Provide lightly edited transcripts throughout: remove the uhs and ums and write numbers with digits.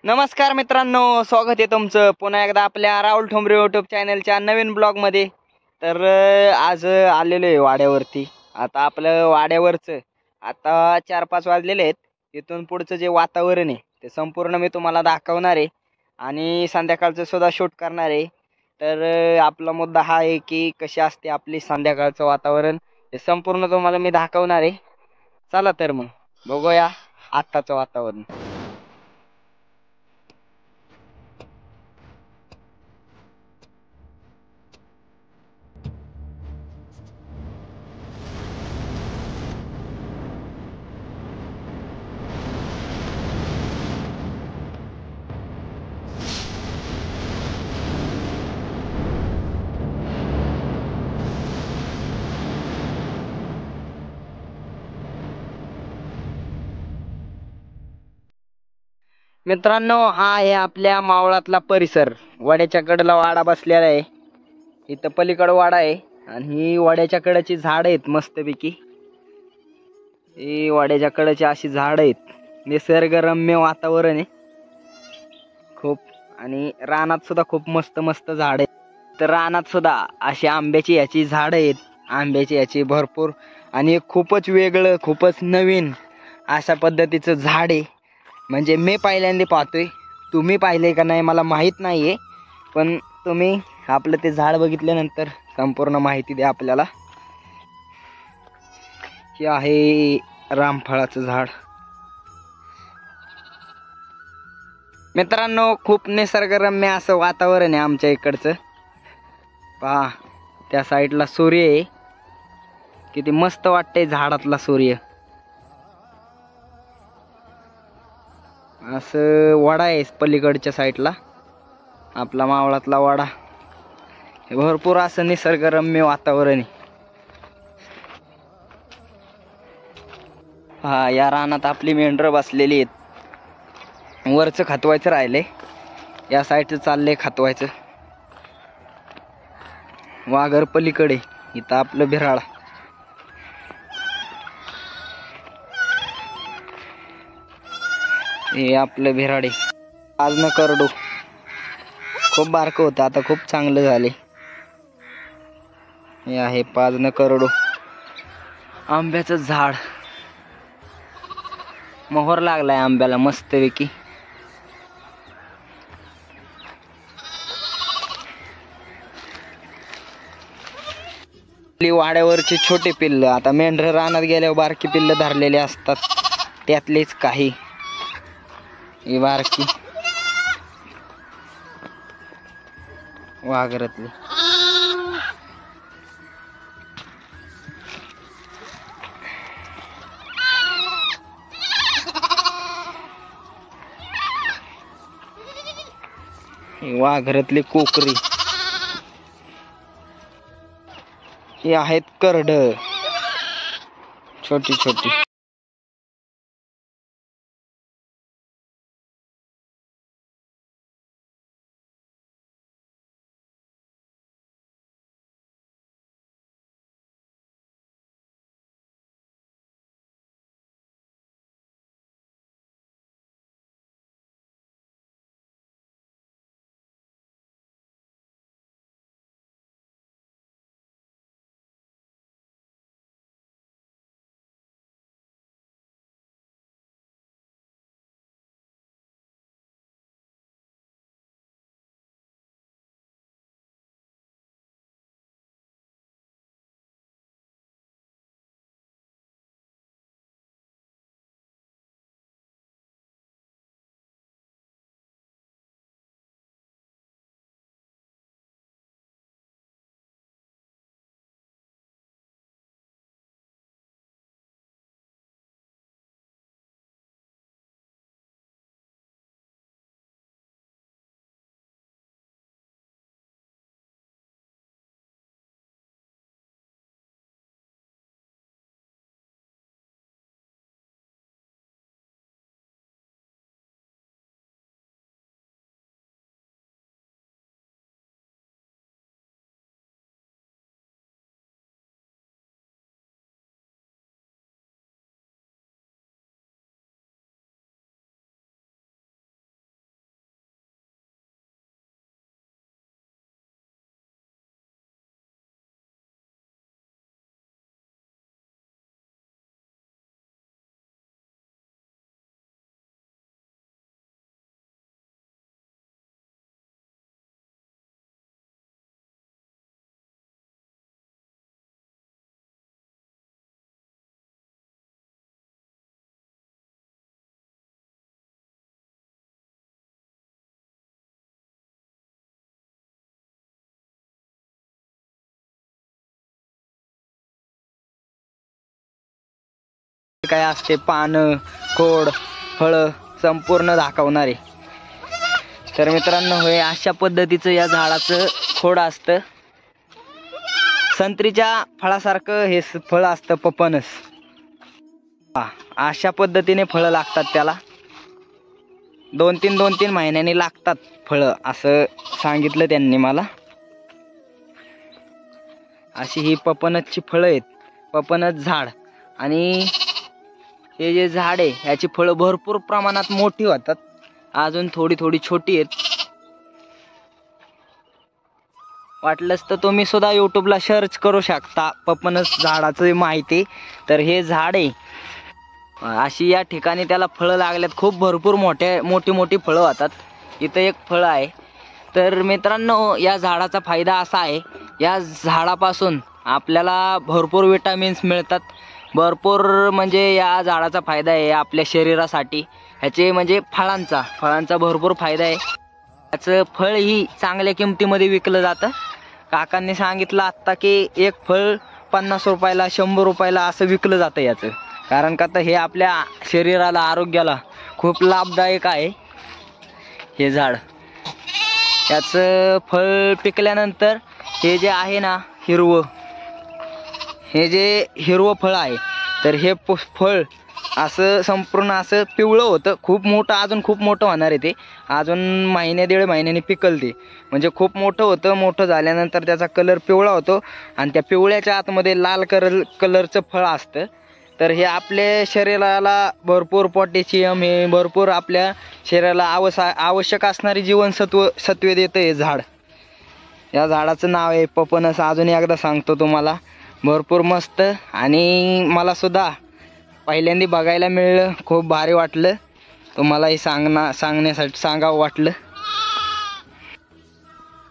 नमस्कार मित्रांनो, स्वागत आहे तुमचं पुन्हा एकदा आपल्या राहुल ठोंबरे यूट्यूब चॅनलच्या नवीन ब्लॉगमध्ये. तर आज आलेलो आहे वाड्यावरती. आता आपलं वाड्यावरचं आता 4-5 वाजलेले आहेत. इथून पुढचं जे वातावरण आहे ते संपूर्ण मी तुम्हाला दाखवणार आहे आणि संध्याकाळचं सुद्धा शूट करणार आहे. तर आपला मुद्दा हा आहे की कशी असते आपली संध्याकाळचं वातावरण, हे संपूर्ण तुम्हाला मी दाखवणार आहे. चला तर मग बघूया आत्ताचं वातावरण. मित्रांनो, हा आहे आपल्या मावळातला परिसर. वाड्याच्या कडेला वाडा बसलेला आहे. इथं पलीकडं वाडा आहे आणि ही वाड्याच्या कडेची झाड आहेत मस्तपैकी. ही वाड्याच्या कडेची अशी झाड आहेत. निसर्गरम्य वातावरण आहे खूप. आणि रानात सुद्धा खूप मस्त मस्त झाड आहेत. तर रानात सुद्धा अशी आंब्याची याची झाड आहेत. आंब्याची याची भरपूर आणि खूपच वेगळं, खूपच नवीन अशा पद्धतीचं झाड आहे. म्हणजे मी पहिल्यांदा पाहतोय. तुम्ही पाहिले का नाही मला माहीत नाही आहे, पण तुम्ही आपलं ते झाड बघितल्यानंतर संपूर्ण माहिती द्या आपल्याला. हे आहे रामफळाचं झाड. मित्रांनो, खूप निसर्गरम्य असं वातावरण आहे आमच्या इकडचं. पहा, त्या साईडला सूर्य आहे. किती मस्त वाटतंय झाडातला सूर्य. असं वाडा आहे पलीकडच्या साईडला, आपला मावळातला वाडा. भरपूर असं निसर्गरम्य वातावरण आहे. हा, या रानात आपली मेंढरं बसलेली आहेत. वरचं खतवायचं राहिले, या साईडचं चाललंय खतवायचं. वाघर पलीकडे, इथं आपलं बिराळ. हे आपलं बिराडे. आज न करडू खूप बारकं होतं, आता खूप चांगलं झाले. हे आहे पाजन करडू. आंब्याचं झाड, मोहर लागलाय आंब्याला मस्तपैकी. वाड्यावरची छोटे पिल्ल, आता मेंढर रानात गेल्यावर बारकी पिल्ल धरलेले असतात, त्यातलेच काही. ही बारकी वाघरातली. वाघरातली कोकरी. ही आहेत करड, छोटी छोटी. काय असते, पानं, खोड, फळं संपूर्ण दाखवणारे. तर मित्रांनो, हे अशा पद्धतीचं या झाडाचं खोड असतं. संत्रीच्या फळासारखं हे फळ असतं पपनस. अशा पद्धतीने फळं लागतात त्याला. 2-3 महिन्यांनी लागतात फळं असं सांगितलं त्यांनी मला. अशी ही पपनसची फळं आहेत, पपनस झाड. आणि हे जे झाड आहे ह्याची फळं भरपूर प्रमाणात मोठी होतात. अजून थोडी छोटी आहेत. वाटलंच तर तुम्ही सुद्धा यूट्यूबला सर्च करू शकता पपनस झाडाचं माहिती. तर हे झाड आहे, अशी या ठिकाणी त्याला फळं लागल्यात. खूप भरपूर मोठी फळं होतात. इथं एक फळ आहे. तर मित्रांनो, या झाडाचा फायदा असा आहे, या झाडापासून आपल्याला भरपूर विटामिन्स मिळतात. भरपूर म्हणजे या झाडाचा फायदा आहे आपल्या शरीरासाठी. ह्याचे म्हणजे फळांचा भरपूर फायदा आहे. याचं फळही चांगल्या किमतीमध्ये विकलं जातं. काकांनी सांगितलं आत्ता की एक फळ 50 रुपयाला 100 रुपयाला असं विकलं जातं याचं. कारण का तर हे आपल्या शरीराला, आरोग्याला खूप लाभदायक आहे हे झाड. याचं फळ पिकल्यानंतर हे जे आहे ना हे जे हिरवं फळ आहे, तर हे फळ असं संपूर्ण असं पिवळं होतं. खूप मोठं, अजून खूप मोठं होणार आहे ते. अजून 1-1.5 महिन्याने पिकल ते. म्हणजे खूप मोठं होतं. मोठं झाल्यानंतर त्याचा कलर पिवळा होतो आणि त्या पिवळ्याच्या आतमध्ये लाल कलरचं फळ असतं. तर हे आपल्या शरीराला भरपूर पोटॅशियम, हे भरपूर आपल्या शरीराला आवश्यक असणारी सत्वे देतं हे झाड. या झाडाचं नाव आहे पपनस. अजून एकदा सांगतो तुम्हाला, भरपूर मस्त. आणि मला सुद्धा पहिल्यांदा बघायला मिळलं, खूप भारी वाटलं. तुम्हालाही सांगण्यासाठी सांगावं वाटलं.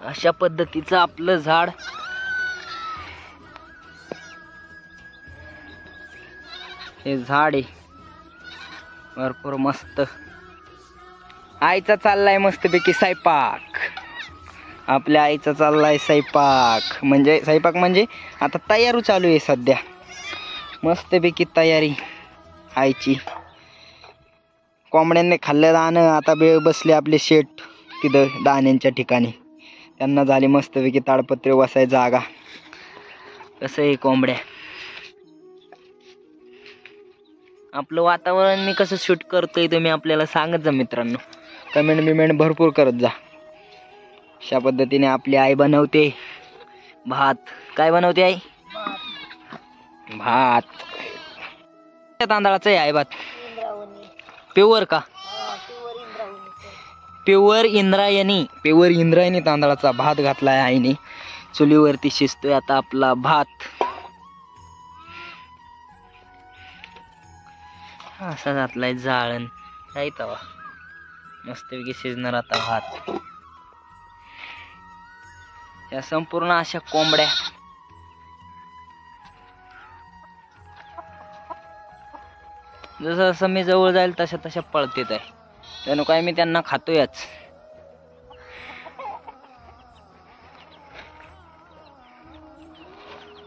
अशा पद्धतीचं आपलं झाड. हे झाड आहे भरपूर मस्त. आईचा चाललाय मस्तपैकी स्वयंपाक. आपल्या आईचा चाललाय स्वयंपाक म्हणजे आता तयारी चालू आहे सध्या. मस्तपैकी तयारी आईची. कोंबड्यांनी खाल्लं दाणं. आता बसले आपले शेठ तिथं दाण्यांच्या ठिकाणी. त्यांना झाली मस्तपैकी ताडपत्री बसाय जागा. कसं आहे कोंबड्या. आपलं वातावरण मी कसं शूट करतोय तुम्ही आपल्याला सांगत जा मित्रांनो. कमेंट भरपूर करत जा. अशा पद्धतीने आपली आई बनवते भात. काय बनवते आई? भात. तांदळाचं आहे भात. प्युअर का? प्युअर इंद्रायणी तांदळाचा भात घातलाय आईने. चुलीवरती शिजतोय आता आपला भात. असा घातलाय जाळण. काय तवा मस्तपैकी शिजणार आता भात. या संपूर्ण अशा कोंबड्या. जसं मी जवळ जाईल तशा पळतेत आहे. त्यानं काय मी त्यांना खातोयच.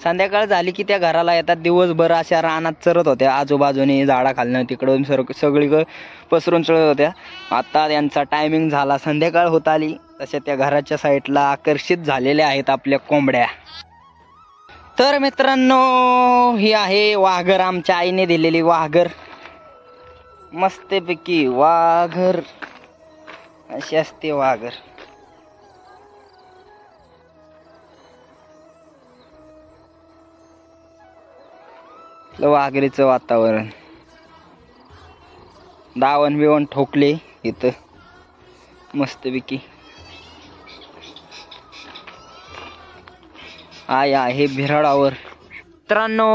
संध्याकाळ झाली की त्या घराला येतात. दिवसभर अशा रानात चरत होत्या, आजूबाजूने झाडाखालनं तिकडून सगळीकडे पसरून चढत होत्या. आता त्यांचा टायमिंग झाला, संध्याकाळ होत आली. तशा त्या घराच्या साईडला आकर्षित झालेल्या आहेत आपल्या कोंबड्या. तर मित्रांनो, ही आहे वाघर. आमच्या आईने दिलेली वाघर. मस्तपैकी वाघर अशी असते वाघर. वाघरीचं वातावरण. दावण बिवण ठोकले इथं मस्तपैकी. आहे भिराडावर. मित्रांनो,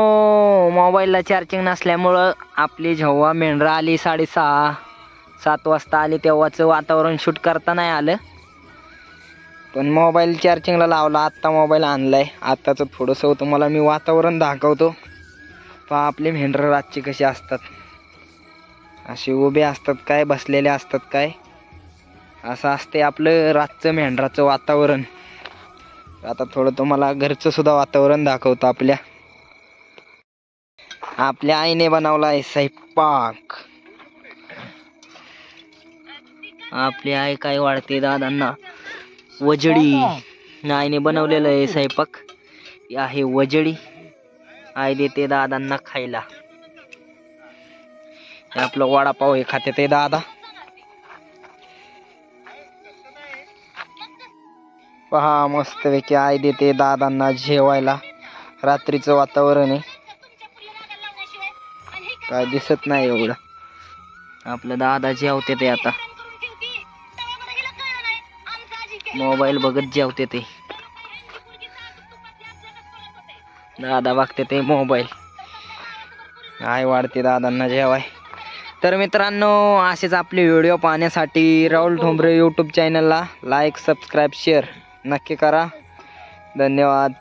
मोबाईलला चार्जिंग नसल्यामुळं आपली जेव्हा मेंढरं आली 6:30-7 वाजता आली तेव्हाचं वातावरण शूट करता नाही आलं. पण मोबाईल चार्जिंगला लावला. आत्ता मोबाईल आणलाय. आत्ताचं थोडंसं तुम्हाला मी वातावरण दाखवतो. पहा आपले मेंढरं रातची कशी असतात. असे उभे असतात काय, बसलेले असतात काय, असं असते आपलं रातचं मेंढराचं वातावरण. आता थोडं तुम्हाला घरचं सुद्धा वातावरण दाखवतो आपल्या. आपल्या आईने बनवलाय स्वयंपाक. आपली आई काय वाढते दादांना वजडी. आईने बनवलेलं आहे स्वयंपाक. ही आहे वजडी. आई देते दादांना खायला. हे आपलं वडापाव हे खाते ते दादा. पहा मस्तपैकी आई देते दादांना जेवायला. रात्रीचं वातावरण आहे, काय दिसत नाही एवढं. आपलं दादा जेवते ते आता. मोबाईल बघत जेवते ते. दादा बघते ते मोबाईल. आई वाढते दादांना जेवाय. तर मित्रांनो, असेच आपले व्हिडिओ पाहण्यासाठी राहुल ठोंबरे यूट्यूब चॅनलला लाईक, सबस्क्राईब, शेअर नक्की करा. धन्यवाद.